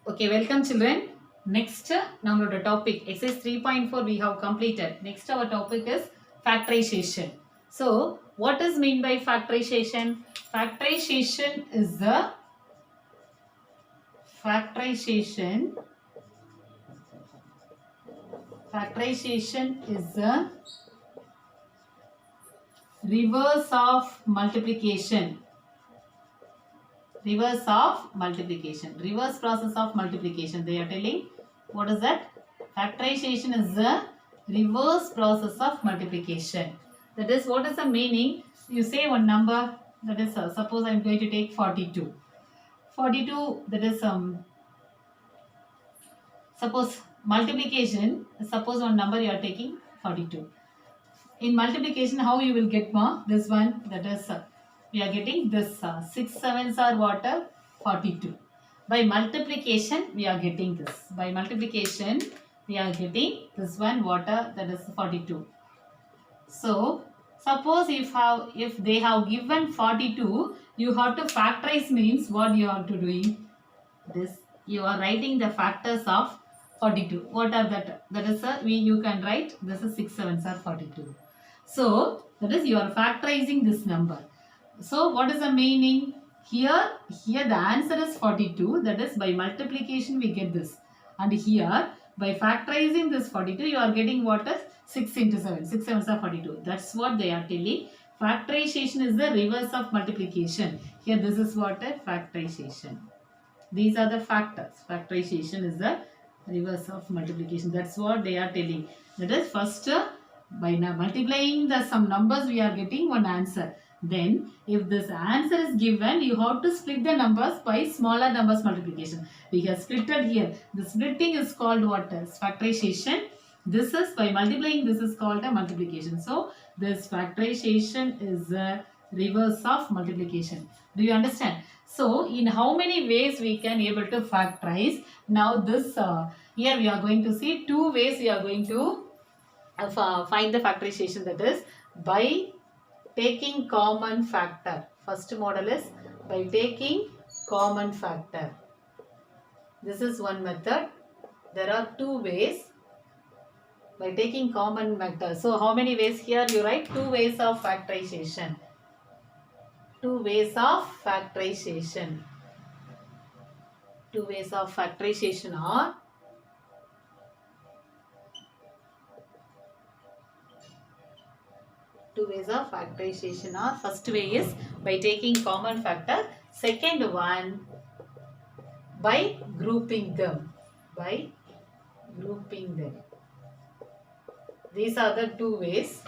Okay, welcome children. Next, நம்மளோட topic exercise 3.4 we have completed. Next our topic is factorization. So, what is mean by factorization? Factorization is the factorization factorization is the reverse of multiplication. Reverse of multiplication. Reverse process of multiplication. They are telling what is that? Factorization is the reverse process of multiplication. That is, what is the meaning? You say one number, that is, suppose I am going to take 42. 42, that is, suppose multiplication, suppose one number you are taking 42. In multiplication, how you will get more? This one, that is, we are getting this 6 sevens are what? 42. By multiplication, we are getting this. By multiplication, we are getting this one water, that is 42. So, suppose if they have given 42, you have to factorize means what you are to doing? This you are writing the factors of 42. What are that? That is you can write this is 6 sevens are 42. So that is you are factorizing this number. So what is the meaning? Here the answer is 42. That is by multiplication we get this. And here by factorizing this 42 you are getting what is 6 into 7. 6 sevens are 42. That's what they are telling. Factorization is the reverse of multiplication. Here this is what a factorization. These are the factors. Factorization is the reverse of multiplication. That's what they are telling. That is first by multiplying the some numbers we are getting one answer. Then if this answer is given, you have to split the numbers by smaller numbers multiplication. We have splitted here. The splitting is called what? Factorization. This is by multiplying, this is called a multiplication. So this factorization is the reverse of multiplication. Do you understand? So in how many ways we can able to factorize? Now this here we are going to see two ways we are going to find the factorization, that is by taking common factor. First model is by taking common factor. This is one method. There are two ways by taking common factor. So how many ways? Here you write two ways of factorization. Two ways of factorization. Two ways of factorization are first way is by taking common factor. Second one by grouping them. By grouping them. These are the two ways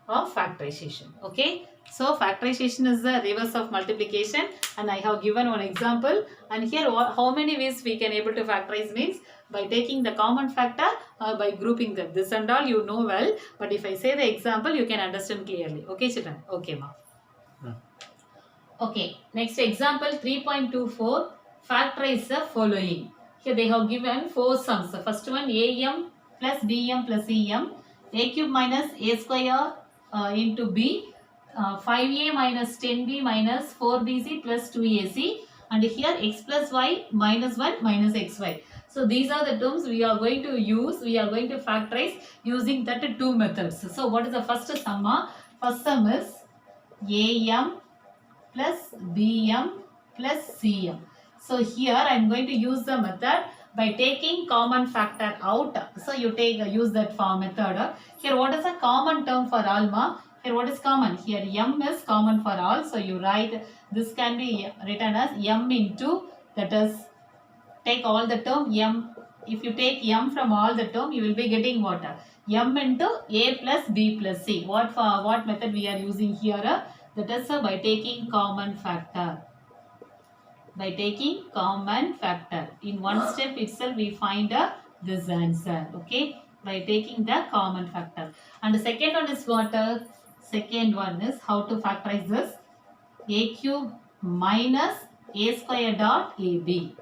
of factorization. Okay. So factorization is the reverse of multiplication, and I have given one example. And here how many ways we can able to factorize means by taking the common factor or by grouping them. This and all you know well, but if I say the example you can understand clearly. Okay children? Okay ma. Okay, next example 3.24, factorize the following. Here they have given four sums. The first one am plus bm plus em, a cube minus a square into b, 5a minus 10b minus 4bc plus 2ac, and here x plus y minus 1 minus xy. So these are the terms we are going to use. We are going to factorize using that two methods. So what is the first sum? First sum is am plus bm plus cm. So here I am going to use the method by taking common factor out. So you use that method. Here what is a common term for all ma? Here what is common? Here m is common for all. So you write, this can be written as m into, that is take all the term m. If you take m from all the term, you will be getting what? M into a plus b plus c. What method we are using here? That is by taking common factor. By taking common factor. In one step itself we find this answer. Okay. By taking the common factor. And the second one is what? Second one is how to factorize this. A cube minus a square dot ab.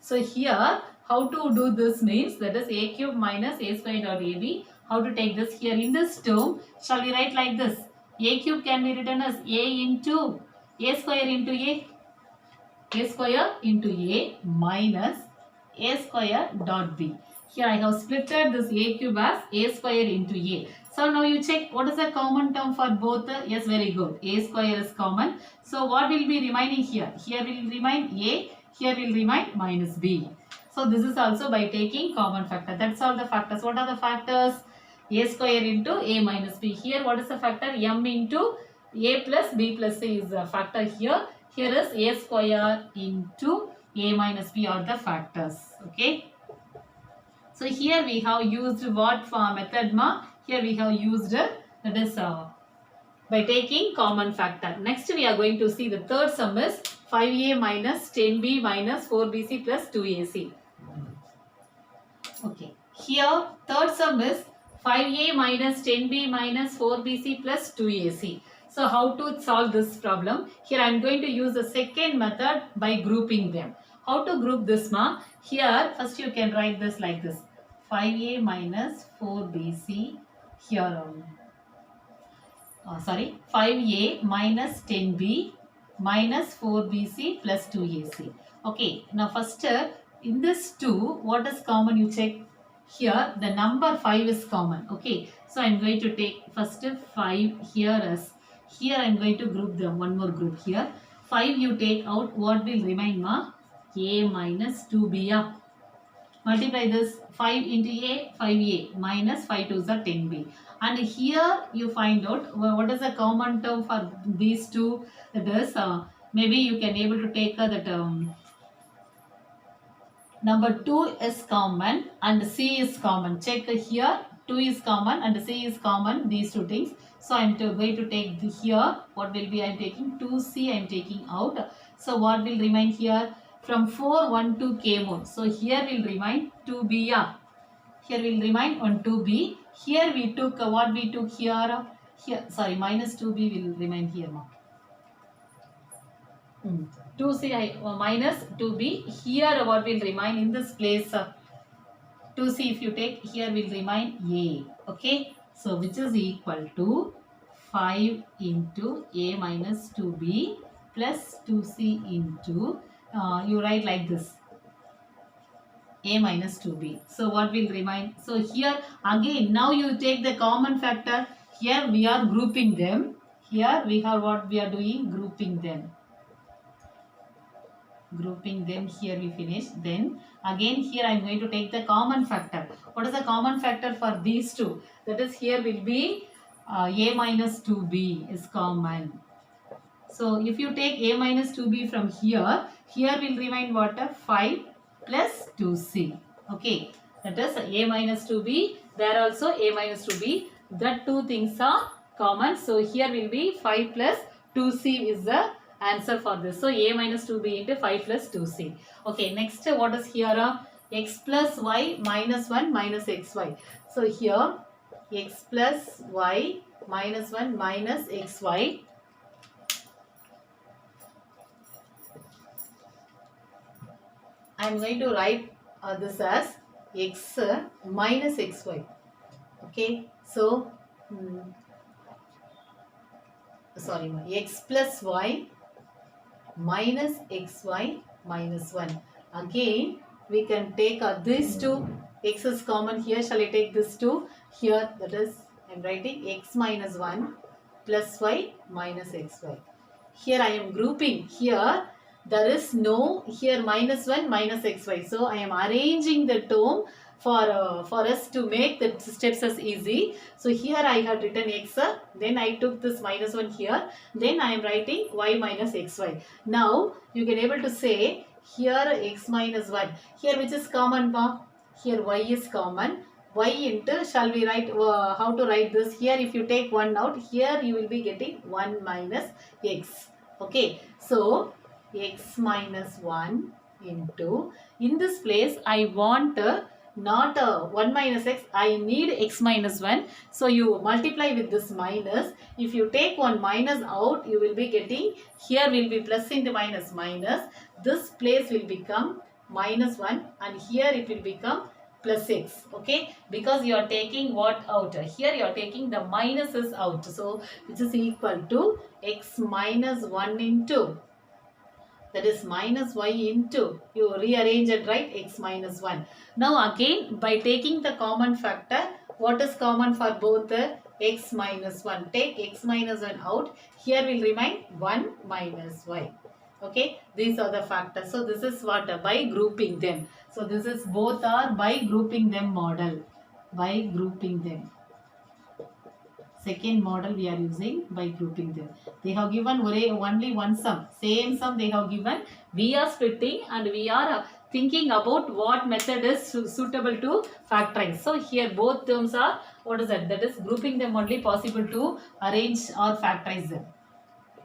So here how to do this means, that is a cube minus a square dot ab. How to take this here in this term? Shall we write like this? A cube can be written as a into a square into a. a square into a minus a square dot b. Here I have splitted this a cube as a square into a. So now you check what is the common term for both. Yes, very good. A square is common. So what will be remaining here? Here will remain a, here will remain minus b. So this is also by taking common factor. That's all the factors. What are the factors? A square into a minus b. Here what is the factor? M into a plus b plus c is the factor here. Here is a square into a minus b are the factors. Okay. So here we have used what for method ma? Here we have used that is by taking common factor. Next we are going to see the third sum is 5a minus 10b minus 4bc plus 2ac. Okay. Here third sum is 5a minus 10b minus 4bc plus 2ac. So how to solve this problem? Here I am going to use the second method by grouping them. How to group this ma? Here first you can write this like this. 5a minus 4bc here 5a minus 10b minus 4bc plus 2ac. Okay, now first in this 2 what is common you check. Here the number 5 is common. Okay, so I am going to take first 5 here as here I am going to group them one more group here. 5 you take out, what will remain ma? A minus 2b. Yeah. Multiply this 5 into a, 5a minus 5 2s are 10b. And here you find out what is the common term for these two. That is maybe you can able to take that number 2 is common and c is common. Check here 2 is common and c is common, these two things. So I am going to take here what will be I am taking 2c I am taking out. So what will remain here? From 4 1 2 came out. So here will remain 2b. Yeah. Here will remain 1 2b. Here we took what we took here. Here sorry minus 2b will remain here. 2c minus 2b. Here what will remain in this place? 2c if you take here will remain a. Okay. So which is equal to 5 into a minus 2b plus 2c into you write like this a minus 2b. So what will remain? So here again now you take the common factor. Here we are grouping them. Here we have what we are doing, grouping them. Grouping them, here we finish. Then again here I am going to take the common factor. What is the common factor for these two? That is here will be a minus 2b is common. So if you take a minus 2b from here, here will remain what? 5 plus 2c. Okay, that is a minus 2b. There also a minus 2b. That two things are common. So here will be 5 plus 2c is the answer for this. So a minus 2b into 5 plus 2c. Okay, next what is here? X plus y minus 1 minus xy. So here x plus y minus 1 minus xy. I am going to write this as x minus xy. Okay, so x plus y minus xy minus 1. Again we can take these two. X is common here. Shall I take this two here? That is I am writing x minus 1 plus y minus xy. Here I am grouping. Here there is no here minus 1 minus xy. So I am arranging the term for us to make the steps as easy. So here I have written x, then I took this minus 1 here, then I am writing y minus xy. Now you can able to say here x minus 1. Here which is common? Here y is common. Y into, shall we write how to write this? Here if you take 1 out, here you will be getting 1 minus x. Okay, so x minus 1 into, in this place I want not 1 minus x, I need x minus 1. So you multiply with this minus. If you take 1 minus out, you will be getting, here will be plus into minus minus. This place will become minus 1 and here it will become plus x. Okay, because you are taking what out? Here you are taking the minuses out. So which is equal to x minus 1 into that is minus y into, you rearrange and write x minus 1. Now again by taking the common factor, what is common for both the x minus 1? Take x minus 1 out, here will remain 1 minus y. Okay, these are the factors. So this is what by grouping them. So this is both are by grouping them model. By grouping them. Second model we are using by grouping them. They have given only one sum. Same sum they have given. We are splitting and we are thinking about what method is suitable to factorize. So here both terms are, what is that? That is grouping them only possible to arrange or factorize them.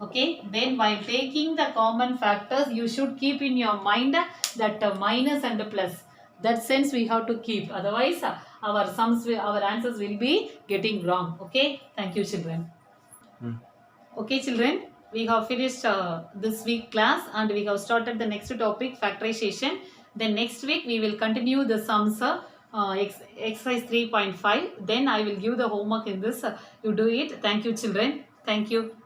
Okay, then while taking the common factors, you should keep in your mind that minus and plus. That sense we have to keep. Otherwise, our sums, our answers will be getting wrong. Okay, thank you, children. Okay, children, we have finished this week class and we have started the next topic, factorization. Then next week we will continue the sums. Exercise 3.5. Then I will give the homework in this. You do it. Thank you, children. Thank you.